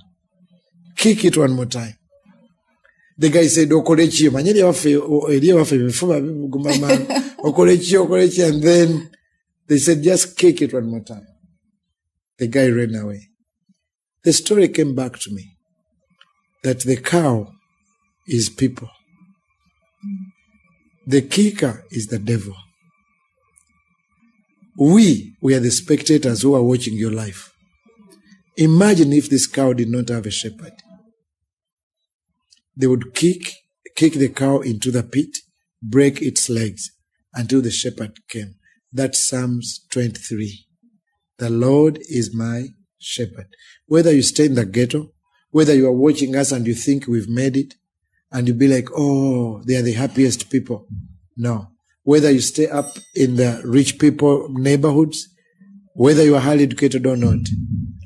Kick it one more time. The guy said, Okorechi. And then they said, just kick it one more time. The guy ran away. The story came back to me that the cow is people. The kicker is the devil. We are the spectators who are watching your life. Imagine if this cow did not have a shepherd. They would kick the cow into the pit, break its legs until the shepherd came. That's Psalms 23. The Lord is my shepherd. Whether you stay in the ghetto, whether you are watching us and you think we've made it, and you be like, oh, they are the happiest people. No. Whether you stay up in the rich people neighborhoods, whether you are highly educated or not,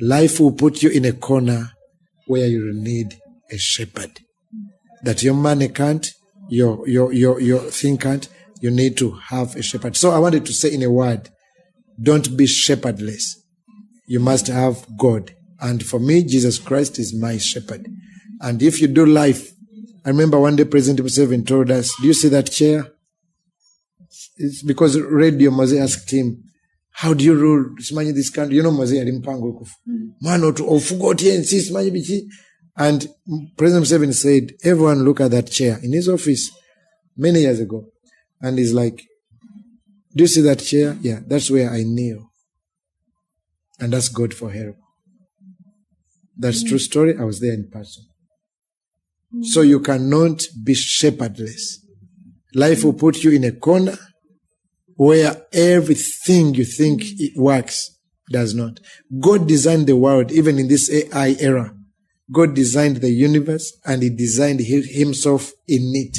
life will put you in a corner where you need a shepherd. That your money can't, your thing can't, you need to have a shepherd. So I wanted to say in a word, don't be shepherdless. You must have God. And for me, Jesus Christ is my shepherd. And if you do life, I remember one day President Museveni told us, do you see that chair? It's because Radio Mose asked him, how do you rule this country? You know, Mose alimpango kufu. Mano to ofugoti insist bichi. And President Museveni said, everyone look at that chair in his office many years ago. And he's like, do you see that chair? Yeah, that's where I kneel. And that's God for help. That's true story. I was there in person. So you cannot be shepherdless. Life will put you in a corner where everything you think it works does not. God designed the world, even in this AI era. God designed the universe and he designed himself in it.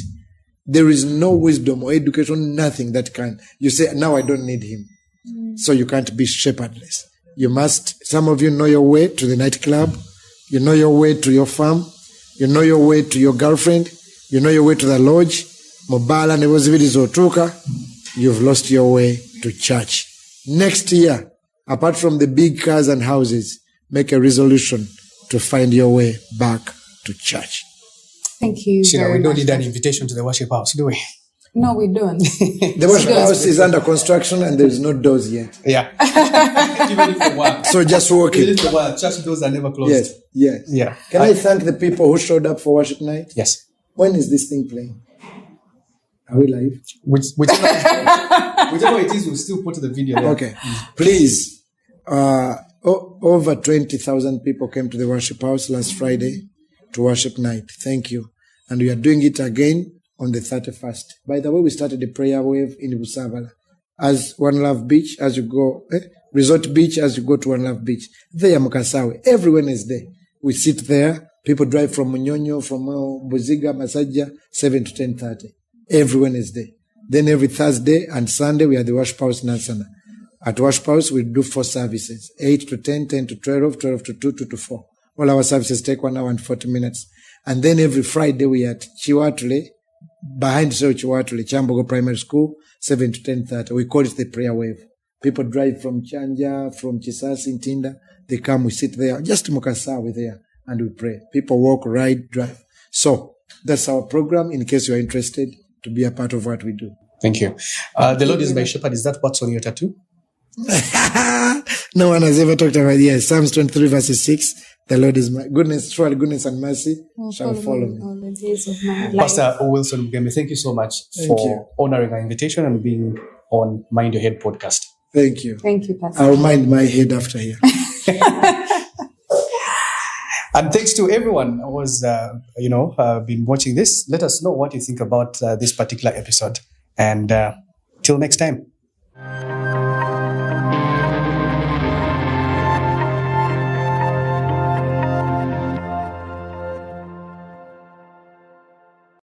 There is no wisdom or education, nothing that can. You say, now I don't need him. So you can't be shepherdless. You must, some of you know your way to the nightclub. You know your way to your farm. You know your way to your girlfriend. You know your way to the lodge. Mobala nevozivili zotuka. you've lost your way to church. Next year, apart from the big cars and houses, make a resolution to find your way back to church. Thank you. Sheila, very we don't much. need an invitation to the worship house, do we? No, we don't. The worship house is under construction and there is no doors yet. Yeah. Even if you want. So just walk Even it. if you want, church doors are never closed. Yes, yes. Yeah. Can I thank the people who showed up for worship night? Yes. When is this thing playing? Are we live? Whichever it is, we'll still put the video there. Okay. Please, over 20,000 people came to the worship house last Friday to worship night. Thank you. And we are doing it again on the 31st. By the way, we started the prayer wave in Busavala. As One Love Beach, as you go, Resort Beach, as you go to One Love Beach. There, Mukasawe, everyone is there. We sit there. People drive from Munyonyo, from Buziga, Masaja, 7 to 10:30. Everyone is there. Then every Thursday and Sunday, we are the worship house Nansana. At worship house, we do 4 services, 8 to 10, 10 to 12, 12 to 2, 2 to 4. All our services take 1 hour and 40 minutes. And then every Friday, we are at Chiwatule, behind Chiwatule, Chambogo Primary School, 7 to 10:30. We call it the prayer wave. People drive from Chanja, from Chisasi, Tinda. They come, we sit there, just Mukasawe there, and we pray. People walk, ride, drive. So that's our program in case you are interested to be a part of what we do. Thank you. The Lord is my shepherd. Is that what's on your tattoo? No one has ever talked about it. Yes, Psalms 23 verses 6. The Lord is my goodness, surely goodness and mercy shall follow me. All the days of my life. Pastor Wilson Bugembe, thank you so much for honoring our invitation and being on Mind Your Head podcast. Thank you. Thank you, Pastor. I'll mind my head after here. And thanks to everyone who was, been watching this. Let us know what you think about this particular episode. And till next time.